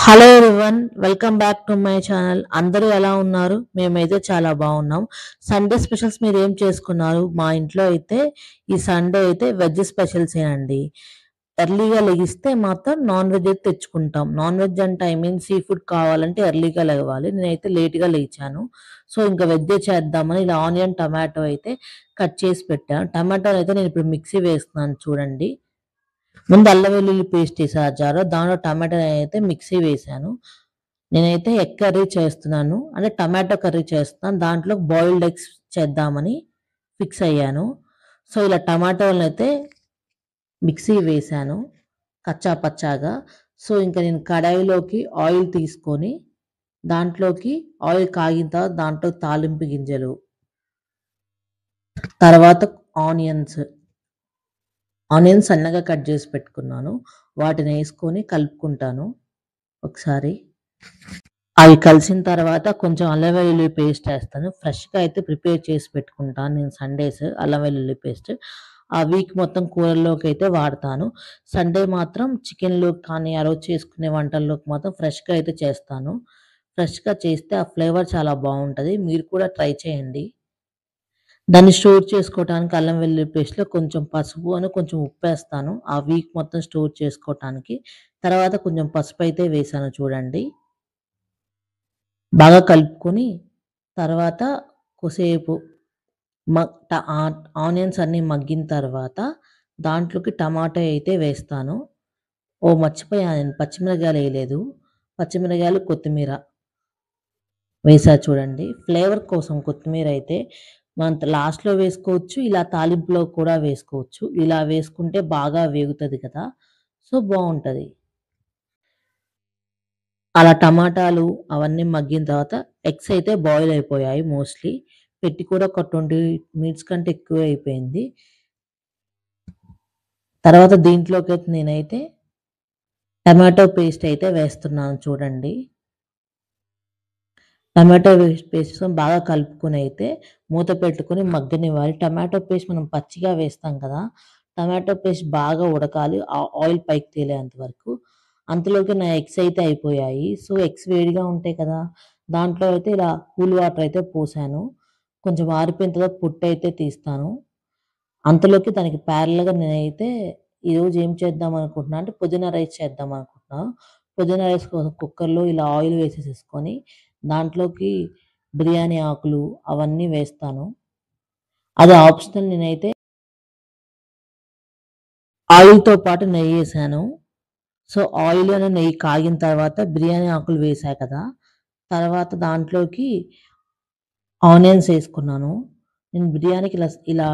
Hello everyone, welcome back to my channel. అందరూ ఎలా ఉన్నారు? మేమైతే చాలా బాగున్నాం. సండే స్పెషల్స్ మీరు ఏం చేసుకున్నారు? మా ఇంట్లో అయితే ఈ సండే అయితే వెజ్ స్పెషల్స్ ఏనండి. ఎర్లీగా లెగిస్తే మాత్రం నాన్ వెజ్ అయితే తెచ్చుకుంటాం. నాన్ వెజ్ అంటే ఐ మీన్ సీ ఫుడ్ కావాలంటే ఎర్లీగా లెగవాలి. నేనైతే లేట్గా లేచాను. సో ఇంకా వెజ్ చేద్దామని ఇలా ఆనియన్ టమాటో అయితే కట్ చేసి పెట్టాను. టమాటోలు అయితే నేను ఇప్పుడు మిక్సీ వేస్తున్నాను చూడండి. ముందు అల్లం వెల్లుల్లి పేస్ట్ వేసా ఆ జార్‌లో. దాంట్లో టమాటా అయితే మిక్సీ వేశాను. నేనైతే ఎగ్ కర్రీ చేస్తున్నాను. అంటే టమాటో కర్రీ చేస్తున్నాను. దాంట్లో బాయిల్డ్ ఎగ్స్ చేద్దామని ఫిక్స్ అయ్యాను. సో, ఇలా టమాటోలనైతే మిక్సీ వేశాను కచ్చా పచ్చాగా. సో, ఇంక నేను కడాయిలోకి ఆయిల్ తీసుకొని దాంట్లోకి ఆయిల్ కాగిన తర్వాత దాంట్లో తాలింపు గింజలు, తర్వాత ఆనియన్స్ ఆనియన్స్ సన్నగా కట్ చేసి పెట్టుకున్నాను. వాటినేసుకొని కలుపుకుంటాను ఒకసారి. అవి కలిసిన తర్వాత కొంచెం అల్లం వెల్లుల్లి పేస్ట్ ఏస్తాను. ఫ్రెష్‌గా అయితే ప్రిపేర్ చేసి పెట్టుకుంటాను నేను సండేస్ అల్లం వెల్లుల్లి పేస్ట్. ఆ వీక్ మొత్తం కూరల్లోకైతే వాడతాను. సండే మాత్రం చికెన్‌లోకి కానీ, ఆ రోజు చేసుకునే వంటల్లోకి మాత్రం ఫ్రెష్‌గా అయితే చేస్తాను. ఫ్రెష్‌గా చేస్తే ఆ ఫ్లేవర్ చాలా బావుంటది. మీరు కూడా ట్రై చేయండి. దాన్ని స్టోర్ చేసుకోవటానికి అల్లం వెల్లుల్లి పేస్ట్‌లో కొంచెం పసుపు కొంచెం ఉప్పేస్తాను. ఆ వీక్ మొత్తం స్టోర్ చేసుకోవటానికి. తర్వాత కొంచెం పసుపయితే వేశాను చూడండి. బాగా కలుపుకొని తర్వాత కొద్దిసేపు మ ట ఆ ఆనియన్స్ అన్నీ మగ్గిన తర్వాత దాంట్లోకి టమాటా అయితే వేస్తాను. ఓహ్! మర్చిపోయాను నేను పచ్చిమిరపకాయలేయలేదు. పచ్చిమిరపకాయలు, కొత్తిమీర వేశా చూడండి. ఫ్లేవర్ కోసం కొత్తిమీరైతే మనం లాస్ట్‌లో వేసుకోవచ్చు. ఇలా తాలింపులో కూడా వేసుకోవచ్చు. ఇలా వేసుకుంటే బాగా వేగుతది కదా! సో, బావుంటది. అలా టమాటాలు అవన్నీ మగ్గిన తర్వాత ఎగ్స్ అయితే బాయిల్ అయిపోయాయి మోస్ట్‌లీ. పెట్టి కూడా ఒక 20 మినిట్స్ కంటే ఎక్కువే అయిపోయింది. తర్వాత దీంట్లోకైతే నేనైతే టమాటో పేస్ట్ అయితే వేస్తున్నాను చూడండి. టమాటో పేస్ట్ బాగా కలుపుకొని అయితే మూత పెట్టుకొని మగ్గనివ్వాలి. టమాటో పేస్ట్ మనం పచ్చిగా వేస్తాం కదా! టమాటో పేస్ట్ బాగా ఉడకాలి. ఆయిల్ పైకి తేలేంత వరకు. అంతలోకి నా ఎగ్స్ అయితే అయిపోయాయి. సో, ఎగ్స్ వేడిగా ఉంటాయి కదా! దాంట్లో అయితే ఇలా కూల్ వాటర్ అయితే పోసాను. కొంచెం ఆరిపోయిన తర్వాత పొట్టయితే తీస్తాను. అంతలోకి దానికి ప్యారలల్‌గా నేనైతే ఈరోజు ఏం చేద్దాం అనుకుంటున్నా అంటే పుదీనా రైస్ చేద్దాం అనుకుంటున్నా. పుదీనా రైస్ కోసం కుక్కర్‌లో ఇలా ఆయిల్ వేసేసేసుకొని దాంట్లోకి బిర్యానీ ఆకులు అవన్నీ వేస్తాను. అది ఆప్షనల్. నేనైతే ఆయిల్‌తో పాటు నెయ్యేసాను. సో, నెయ్యి కాగిన తర్వాత బిర్యానీ ఆకులు వేసా కదా! తర్వాత దాంట్లోకి ఆనియన్స్ ఏసుకున్నాను. నేను బిర్యానీకి ఇలా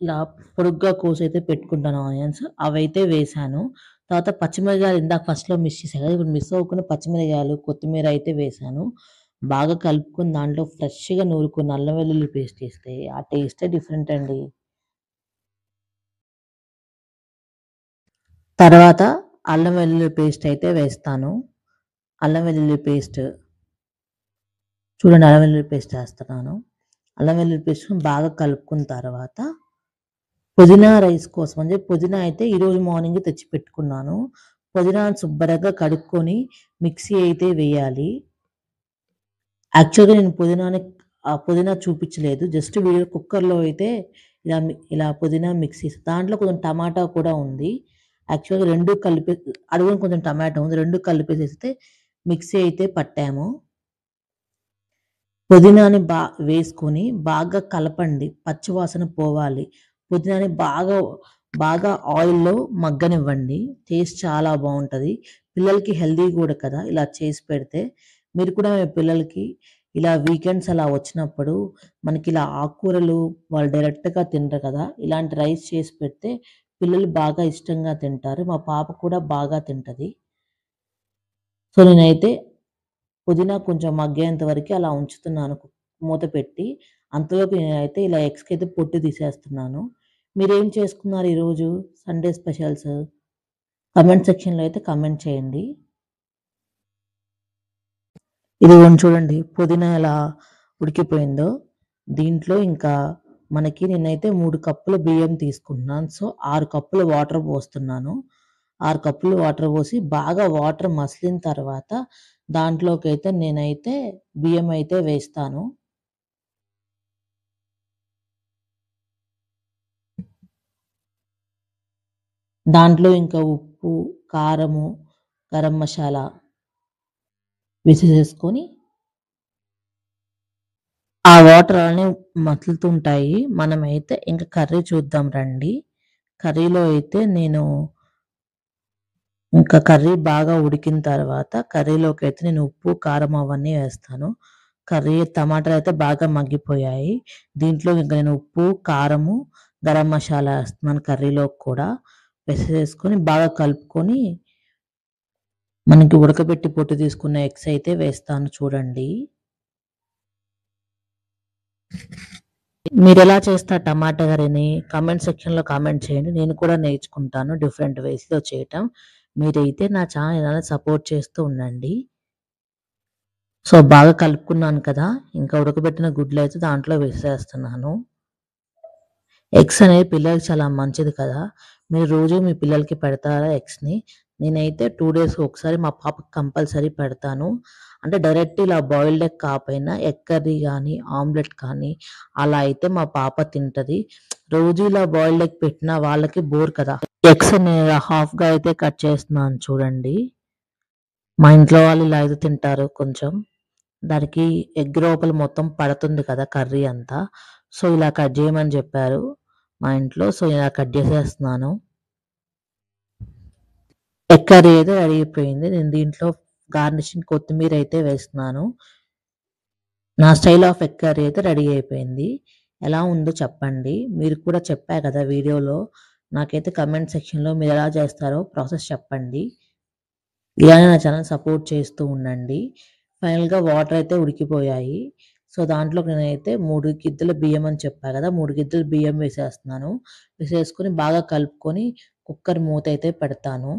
ఇలా పొడుగ్గా కోసైతే పెట్టుకుంటాను ఆనియన్స్. అవైతే వేశాను. తర్వాత పచ్చిమిరపకాయలు ఇందాక ఫస్ట్‌లో మిస్ చేశా కదా! ఇప్పుడు మిస్ అవ్వకుండా పచ్చిమిరపకాయలు, కొత్తిమీర అయితే వేశాను. బాగా కలుపుకొని దాంట్లో ఫ్రెష్‌గా నూరుకున్న అల్లం వెల్లుల్లి పేస్ట్ ఏస్తే ఆ టేస్టే డిఫరెంట్ అండి. తర్వాత అల్లం వెల్లుల్లి పేస్ట్ అయితే వేస్తాను. అల్లం వెల్లుల్లి పేస్ట్ చూడండి, అల్లం వెల్లుల్లి పేస్ట్ ఏస్తున్నాను. అల్లం వెల్లుల్లి పేస్ట్ బాగా కలుపుకున్న తర్వాత పుదీనా రైస్ కోసం అని చెప్పి పుదీనా అయితే ఈరోజు మార్నింగే తెచ్చి పెట్టుకున్నాను. పుదీనాను శుభ్రంగా కడుక్కొని మిక్సీ అయితే వేయాలి. యాక్చువల్‌గా నేను పుదీనా చూపించలేదు. జస్ట్ వీడియో కుక్కర్‌లో అయితే ఇలా పుదీనా మిక్సీ దాంట్లో కొంచెం టమాటా కూడా ఉంది. యాక్చువల్‌గా 2 కలిపి అడుగున కొంచెం టమాటా ఉంది. 2 కలిపేసేస్తే మిక్సీ అయితే పట్టాము. పుదీనాని వేసుకొని బాగా కలపండి. పచ్చి వాసన పోవాలి. పుదీనాని బాగా ఆయిల్‌లో మగ్గనివ్వండి. టేస్ట్ చాలా బావుంటది. పిల్లలకి హెల్తీ గూడా కదా! ఇలా చేసి పెడితే. మీరు కూడా మీ పిల్లలకి ఇలా వీకెండ్స్ అలా వచ్చినప్పుడు మనకిలా ఆకుకూరలు వాళ్ళు డైరెక్ట్‌గా తినరు కదా! ఇలాంటి రైస్ చేసి పెడితే పిల్లలు బాగా ఇష్టంగా తింటారు. మా పాప కూడా బాగా తింటది. సో, నేనైతే పుదీనా కొంచెం మగ్గేంత వరకి అలా ఉంచుతున్నాను మూత పెట్టి. అంతలోపు నేనైతే ఇలా ఎగ్స్‌కైతే పొట్టు తీసేస్తున్నాను. మీరేం చేసుకున్నారు ఈరోజు సండే స్పెషల్స్? కామెంట్ సెక్షన్‌లో అయితే కామెంట్ చేయండి. ఇదిగోండి చూడండి పుదీనా ఎలా ఉడికిపోయిందో. దీంట్లో ఇంకా నేనైతే 3 కప్పుల బియ్యం తీసుకుంటున్నాను. సో, 6 కప్పుల వాటర్ పోస్తున్నాను. 6 కప్పులు వాటర్ పోసి బాగా వాటర్ మసిలిన తర్వాత దాంట్లోకైతే నేనైతే బియ్యం అయితే వేస్తాను. దాంట్లో ఇంకా ఉప్పు, కారము, గరం మసాలా వేసేసుకొని ఆ వాటర్ అలానే మసులుతుంటాయి. మనమైతే ఇంక కర్రీ చూద్దాం రండి. కర్రీలో అయితే నేను ఇంకా కర్రీ బాగా ఉడికిన తర్వాత కర్రీలోకైతే నేను ఉప్పు, కారం అవన్నీ వేస్తాను. టమాటాలయితే బాగా మగ్గిపోయాయి. దీంట్లో ఇంక నేను ఉప్పు, కారము, గరం మసాలా ఏస్తున్నాను కర్రీలోకి కూడా. వేసేసుకొని బాగా కలుపుకొని మనకి ఉడకబెట్టి పొట్టు తీసుకున్న ఎగ్స్ అయితే వేస్తాను చూడండి. మీరెలా చేస్తారు టమాటా కర్రీని? కామెంట్ సెక్షన్‌లో కామెంట్ చేయండి. నేను కూడా నేర్చుకుంటాను డిఫరెంట్ వేస్‌లో చేయటం. మీరైతే నా ఛానల్ ఇలానే సపోర్ట్ చేస్తూ ఉండండి. సో, బాగా కలుపుకున్నాను కదా! ఇంకా ఉడకబెట్టిన గుడ్లయితే దాంట్లో వేసేస్తున్నాను. ఎగ్స్ అనేవి పిల్లలకి చాలా మంచిది కదా! మీరు రోజు మీ పిల్లలకి పెడతారా ఎగ్స్‌ని? నేనైతే 2 డేస్‌కి ఒకసారి మా పాపకి కంపల్సరీ పెడతాను. అంటే డైరెక్ట్ ఇలా బాయిల్డ్ ఎగ్ కాపోయినా ఎగ్ కర్రీ గానీ, ఆమ్లెట్ కానీ అలా అయితే మా పాప తింటది. రోజు ఇలా బాయిల్డ్ ఎగ్ పెట్టినా వాళ్ళకి బోర్ కదా! ఎగ్స్ నేను హాఫ్‌గా అయితే కట్ చేస్తున్నాను చూడండి. మా ఇంట్లో వాళ్ళు ఇలా అయితే తింటారు కొంచెం. దానికి ఎగ్ లోపల మొత్తం పడుతుంది కదా కర్రీ అంతా. సో, ఇలా కట్ జేయమని జెప్పారు మా ఇంట్లో. సో, ఇలా కట్ జేసేస్తున్నాను. ఎగ్ కర్రీ అయితే రెడీ అయిపోయింది. నేను దీంట్లో గార్నిషింగ్ కొత్తిమీర అయితే వేస్తున్నాను. నా స్టైల్ ఆఫ్ ఎగ్ కర్రీ అయితే రెడీ అయిపోయింది. ఎలా ఉందో చెప్పండి. మీరు కూడా చెప్పా కదా వీడియోలో. నాకైతే కామెంట్ సెక్షన్‌లో మీరెలా చేస్తారో ప్రాసెస్ చెప్పండి. ఇలానే నా ఛానెల్ సపోర్ట్ చేస్తూ ఉండండి. ఫైనల్‌గా వాటర్ అయితే ఉడికిపోయాయి. సో, దాంట్లోకి నేనైతే 3 గిద్దల బియ్యం అని చెప్పా కదా! 3 గిద్దలు బియ్యం వేసేస్తున్నాను. వేసేసుకొని బాగా కలుపుకొని కుక్కర్ మూత అయితే పెడతాను.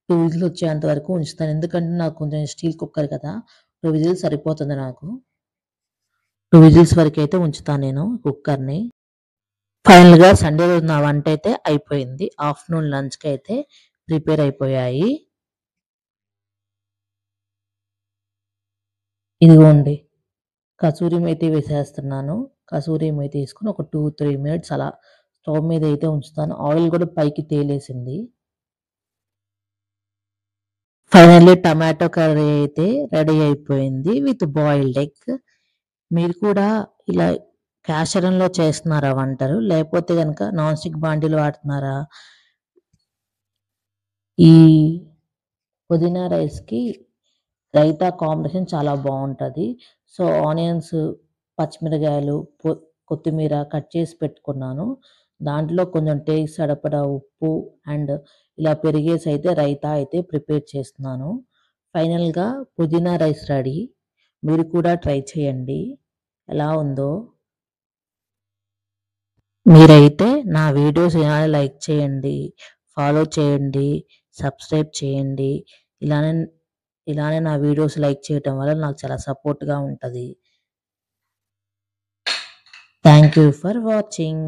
2 విజిల్స్ వచ్చేంత వరకు ఉంచుతాను. ఎందుకంటే నాకు కొంచెం స్టీల్ కుక్కర్ కదా! 2 విజిల్స్ సరిపోతుంది నాకు. 2 విజిల్స్ వరకైతే ఉంచుతాను నేను కుక్కర్‌ని. ఫైనల్‌గా సండే రోజు నా వంటైతే అయిపోయింది. ఆఫ్టర్‌నూన్ లంచ్‌కైతే ప్రిపేర్ అయిపోయాయి. ఇదిగోండి. కసూరి మేతి వేసేస్తున్నాను. కసూరి మేతి ఏసుకొని ఒక 2, 3 మినిట్స్ అలా స్టవ్ మీద అయితే ఉంచుతాను. ఆయిల్ గూడా పైకి తేలేసింది. ఫైనల్లీ టమాటో కర్రీ అయితే రెడీ అయిపోయింది విత్ బాయిల్డ్ ఎగ్. మీరు కూడా ఇలా క్యాష్ ఐరన్‌లో చేస్తున్నారా వంటలు? లేకపోతే గనక నాన్ స్టిక్ బాండీలు వాడుతున్నారా? ఈ పుదీనా రైస్‌కి రైతా కాంబినేషన్ చాలా బావుంటది. సో, ఆనియన్స్, పచ్చిమిరగాయలు, కొత్తిమీర కట్ చేసి పెట్టుకున్నాను. దాంట్లో కొంచెం టేస్ట్ సరిపడా ఉప్పు అండ్ ఇలా పెరిగేసి అయితే రైతా అయితే ప్రిపేర్ చేస్తున్నాను. ఫైనల్‌గా పుదీనా రైస్ రెడీ. మీరు కూడా ట్రై చేయండి. ఎలా ఉందో? మీరైతే నా వీడియోస్ ఇలానే లైక్ చేయండి, ఫాలో చేయండి, సబ్స్క్రైబ్ చేయండి. ఇలానే ఇలానే నా వీడియోస్ లైక్ చేయటం వల్ల నాకు చాలా సపోర్ట్‌గా ఉంటది. Thank you for watching.